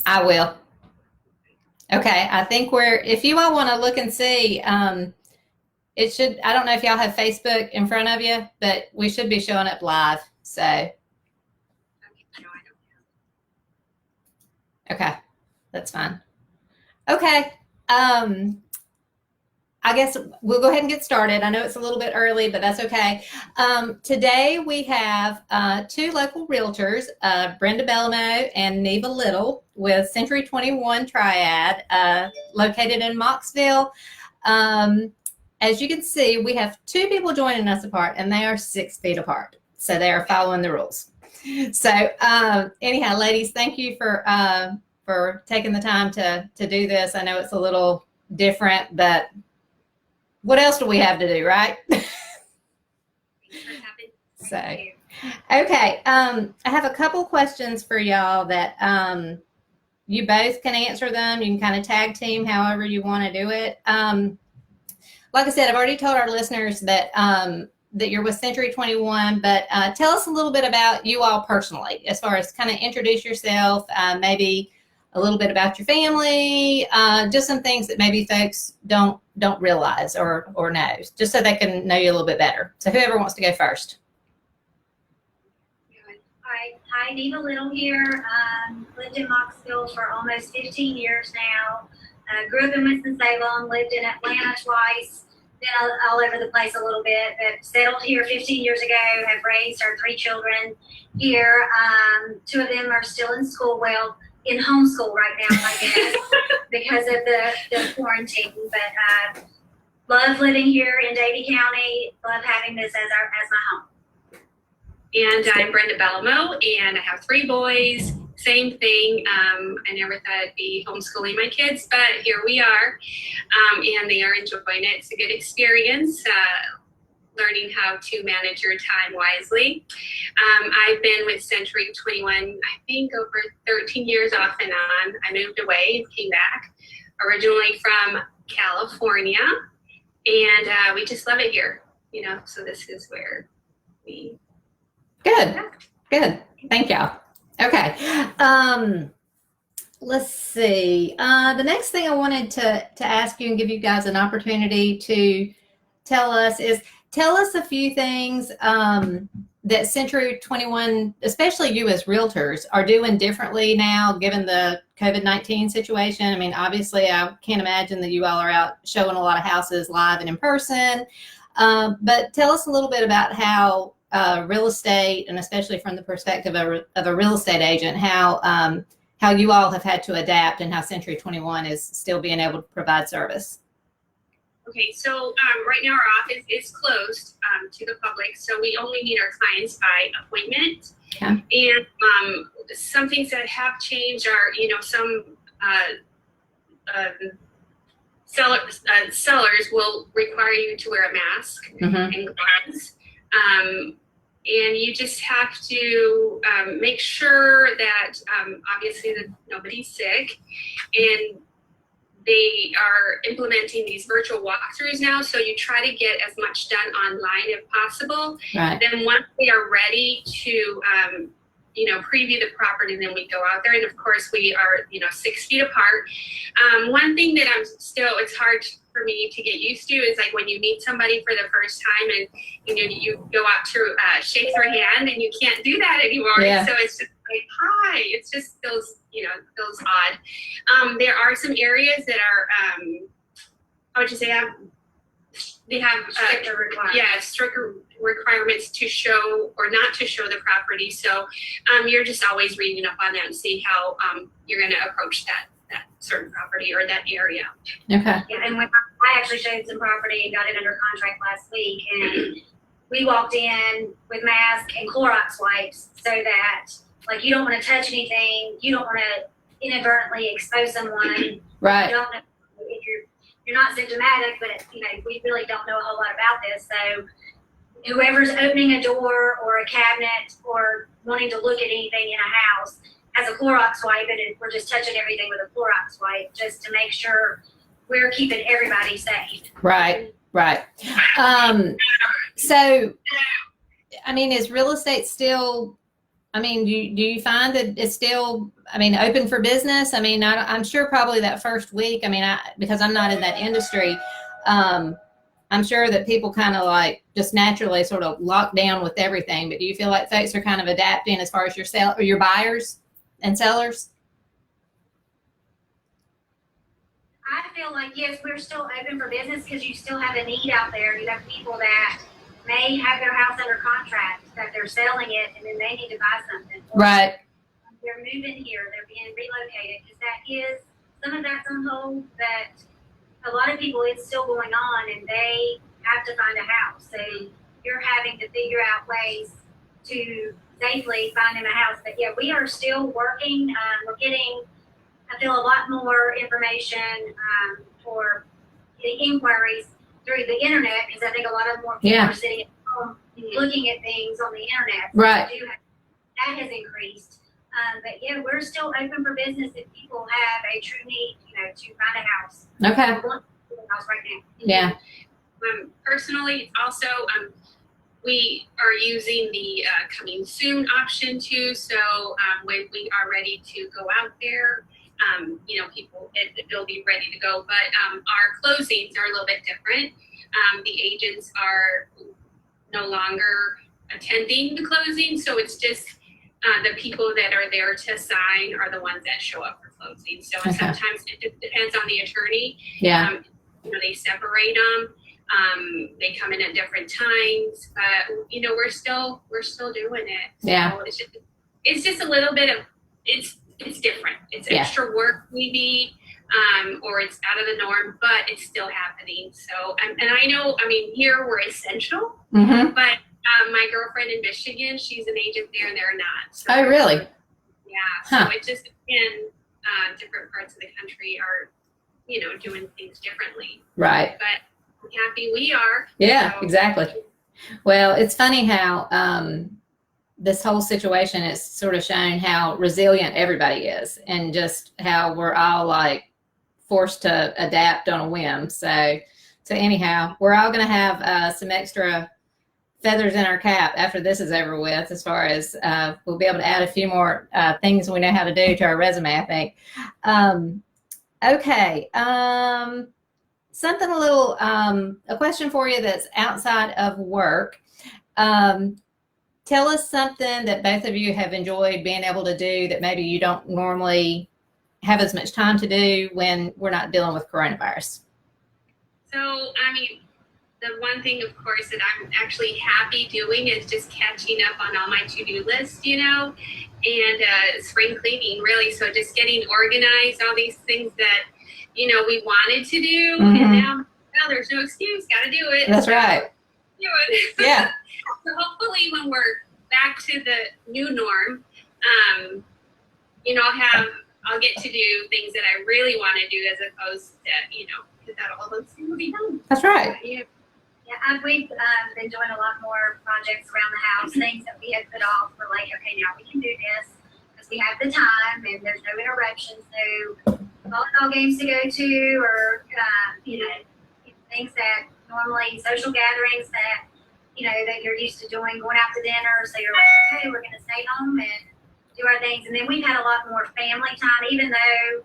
I will. Okay, I think if you all want to look and see, it should, I don't know if y'all have Facebook in front of you, but we should be showing up live. So, okay, that's fine. Okay, I guess we'll go ahead and get started. I know it's a little bit early, but that's okay. Today we have two local realtors, Brenda Bellomo and Neva with Century 21 Triad, located in Mocksville. As you can see, we have two people joining us apart, and they are 6 feet apart. So they are following the rules. So anyhow, ladies, thank you for taking the time to do this. I know it's a little different, but what else do we have to do, right? So, okay. I have a couple questions for y'all that you both can answer them. You can kind of tag team however you want to do it. Like I said, I've already told our listeners that that you're with Century 21, but tell us a little bit about you all personally, as far as kind of introduce yourself, maybe a little bit about your family, just some things that maybe folks don't realize or know, just so they can know you a little bit better. So whoever wants to go first. Hi, Neva Little here. Lived in Mocksville for almost 15 years now. Grew up in Winston-Salem, lived in Atlanta twice, been all over the place a little bit, but settled here 15 years ago, have raised our 3 children here. 2 of them are still in school, in homeschool right now, I guess, because of the quarantine. But love living here in Davie County, love having this as my home. And I'm Brenda Bellomo, and I have 3 boys. Same thing. I never thought I'd be homeschooling my kids, but here we are, and they are enjoying it. It's a good experience, learning how to manage your time wisely. I've been with Century 21, I think, over 13 years off and on. I moved away and came back, originally from California, and we just love it here, so this is where we... Good. Thank y'all. Okay. Let's see. The next thing I wanted to ask you and give you guys an opportunity to tell us a few things that Century 21, especially you as realtors, are doing differently now, given the COVID-19 situation. I mean, obviously, I can't imagine that you all are out showing a lot of houses live and in person. But tell us a little bit about how real estate, and especially from the perspective of a real estate agent, how you all have had to adapt, and how Century 21 is still being able to provide service. Okay, so right now our office is closed to the public, so we only meet our clients by appointment. Okay. And some things that have changed are, some sellers will require you to wear a mask and gloves. And you just have to make sure that obviously that nobody's sick, and they are implementing these virtual walkthroughs now, so you try to get as much done online if possible. Right. Then once they are ready to preview the property, and then we go out there, and of course we are 6 feet apart. One thing that it's hard for me to get used to is like when you meet somebody for the first time, and you go out to shake their hand, and you can't do that anymore. Yeah. So it's just like, hi, it's just feels odd. There are some areas that are how would you say they have stricter requirements. Yeah, stricter requirements to show or not to show the property. So you're just always reading up on that and see how you're going to approach that certain property or that area. Okay. Yeah, and when I actually showed some property and got it under contract last week, and we walked in with masks and Clorox wipes, so that you don't want to touch anything, you don't want to inadvertently expose someone. Right. You don't know if you're not symptomatic, but we really don't know a whole lot about this. So whoever's opening a door or a cabinet or wanting to look at anything in a house has a Clorox wipe, and we're just touching everything with a Clorox wipe just to make sure we're keeping everybody safe. Right. So, I mean, is real estate still I mean, do you find that it's still, I mean, open for business? I mean, I'm sure probably that first week, I mean, because I'm not in that industry, I'm sure that people kind of like just naturally sort of lock down with everything. But do you feel like folks are kind of adapting as far as your buyers and sellers? I feel like, yes, we're still open for business because you still have a need out there. You have people that may have their house under contract, that they're selling it, and then they need to buy something. Or Right. they're moving here, they're being relocated, because that is, some of that's on hold, but a lot of people, it's still going on, and they have to find a house. So you're having to figure out ways to safely find them a house. But yeah, we are still working. We're getting, I feel, a lot more information for the inquiries through the internet, because I think a lot of more people are sitting at home looking at things on the internet. So Right. That has increased. But yeah, we're still open for business if people have a true need, to find a house. Okay. We want a house right now. Yeah. Personally, also, we are using the coming soon option too. So when we are ready to go out there, people, it'll be ready to go. But our closings are a little bit different. The agents are no longer attending the closing, so it's just the people that are there to sign are the ones that show up for closing. So sometimes it just depends on the attorney. Yeah. They separate them. They come in at different times, but we're still doing it. So yeah. It's just a little bit of it's different. It's extra work maybe, or it's out of the norm, but it's still happening. So and I know, I mean, here we're essential, Mm-hmm. but my girlfriend in Michigan, she's an agent there, and they're not. So Oh, really? Yeah. So it just, in different parts of the country are, doing things differently. Right. But I'm happy we are. Yeah, so. exactly. Well, it's funny how this whole situation has sort of shown how resilient everybody is, and just how we're all like forced to adapt on a whim. So anyhow, we're all going to have some extra feathers in our cap after this is over with, as far as we'll be able to add a few more things we know how to do to our resume, I think. Okay. Something a little, a question for you that's outside of work. Tell us something that both of you have enjoyed being able to do that maybe you don't normally have as much time to do when we're not dealing with coronavirus. So, I mean, the one thing, of course, that I'm actually happy doing is just catching up on all my to-do lists, and spring cleaning, really. So just getting organized, all these things that, we wanted to do, Mm-hmm. and now, there's no excuse, got to do it. That's right. Do it. Yeah. So hopefully when we're back to the new norm, I'll get to do things that I really want to do, as opposed to, because that all those things will be done. That's right. Yeah, we've been doing a lot more projects around the house, things that we had put off. We're like, okay, now we can do this because we have the time and there's no interruptions, no volleyball games to go to, or things that normally, social gatherings that that you're used to doing, going out to dinner. So you're like, okay, we're going to stay home and do our things. And then we've had a lot more family time, even though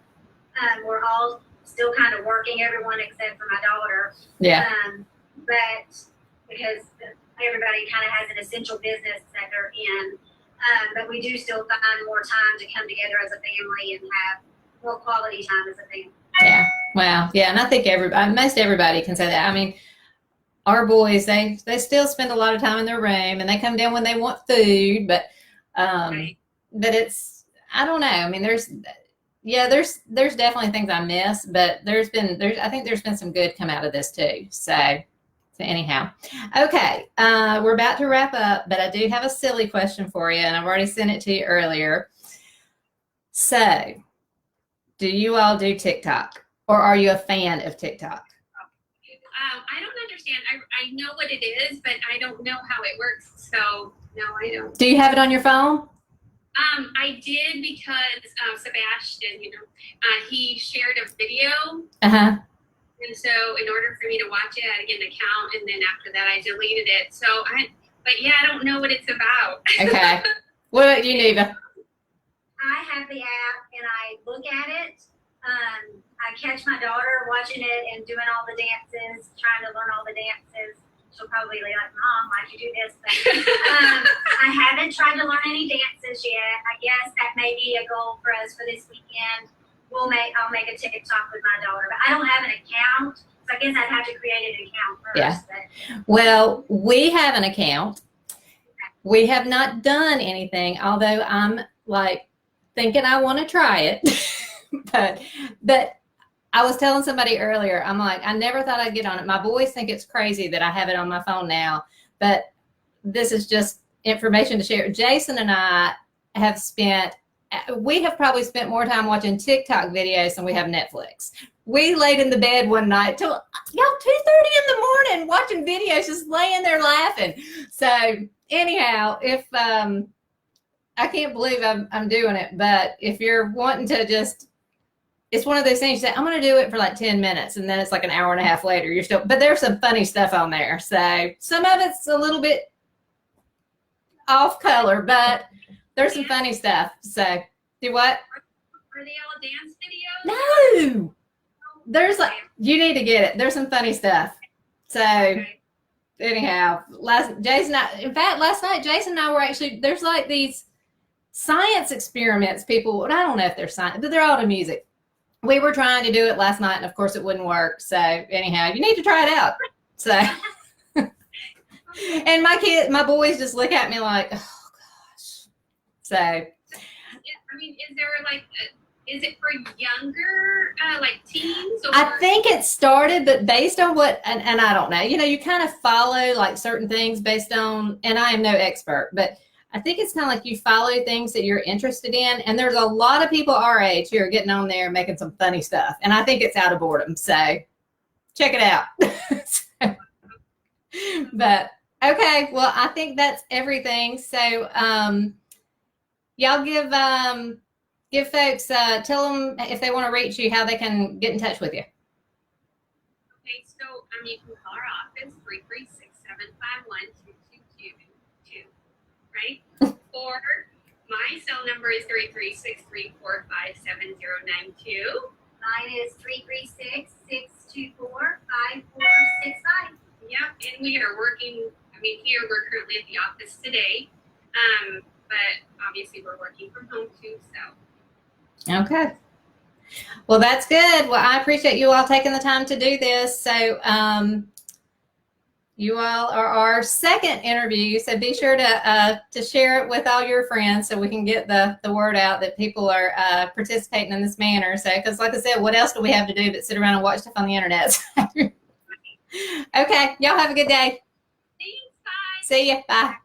we're all still kind of working, everyone except for my daughter. Yeah. But because everybody kind of has an essential business that they're in, but we do still find more time to come together as a family and have more quality time as a family. Yeah. Wow. Yeah. And I think most everybody can say that. I mean, our boys, they still spend a lot of time in their room, and they come down when they want food, but Right. but it's, I don't know. I mean, there's definitely things I miss, but I think there's been some good come out of this too. So anyhow, okay. We're about to wrap up, but I do have a silly question for you, and I've already sent it to you earlier. So, do you all do TikTok, or are you a fan of TikTok? I don't understand. I know what it is, but I don't know how it works. So no, I don't. Do you have it on your phone? I did, because Sebastian, he shared a video, Uh-huh. and so in order for me to watch it, I had to get an account, and then after that, I deleted it. So I don't know what it's about. Okay. What about you, Neva? I have the app and I look at it. I catch my daughter watching it and doing all the dances, trying to learn all the dances. She'll probably be like, Mom, why'd you do this? But I haven't tried to learn any dances yet. I guess that may be a goal for us for this weekend. I'll make a TikTok with my daughter, but I don't have an account. So I guess I'd have to create an account first. Yeah. But. Well, we have an account. We have not done anything, although I'm like thinking I want to try it. but I was telling somebody earlier, I'm like, I never thought I'd get on it. My boys think it's crazy that I have it on my phone now, but this is just information to share. Jason and I we have probably spent more time watching TikTok videos than we have Netflix. We laid in the bed one night till 2:30 in the morning watching videos, just laying there laughing. So anyhow, if I can't believe I'm doing it, but if you're wanting to just, it's one of those things you say, I'm going to do it for like 10 minutes, and then it's like an hour and a half later, you're still, but there's some funny stuff on there. So some of it's a little bit off color, but there's some funny stuff. So do what? Are they all dance videos? No. There's like, you need to get it. There's some funny stuff. So anyhow, last night, Jason and I were actually, there's like these science experiments people, I don't know if they're science, but they're all to music. We were trying to do it last night, and of course it wouldn't work. So anyhow, you need to try it out. So, and my boys just look at me like, oh gosh. So. I mean, is there like, is it for younger, like teens? Or? I think it started, but based on what, and I don't know, you kind of follow like certain things based on, and I am no expert, but I think it's kind of like you follow things that you're interested in. And there's a lot of people our age who are getting on there and making some funny stuff. And I think it's out of boredom. So check it out. But okay, well, I think that's everything. So y'all give folks, tell them if they want to reach you, how they can get in touch with you. Okay, so you can call our office, 336-751-2222, right? Or my cell number is 336-345-7092. Mine is 336-624-5465. Yep, and we are working, here we're currently at the office today, but obviously we're working from home too, so. Okay. Well, that's good. Well, I appreciate you all taking the time to do this. So you all are our second interview, so be sure to share it with all your friends so we can get the word out that people are participating in this manner. So, because like I said, what else do we have to do but sit around and watch stuff on the internet? Okay, y'all have a good day. Thanks, bye. See ya. Bye.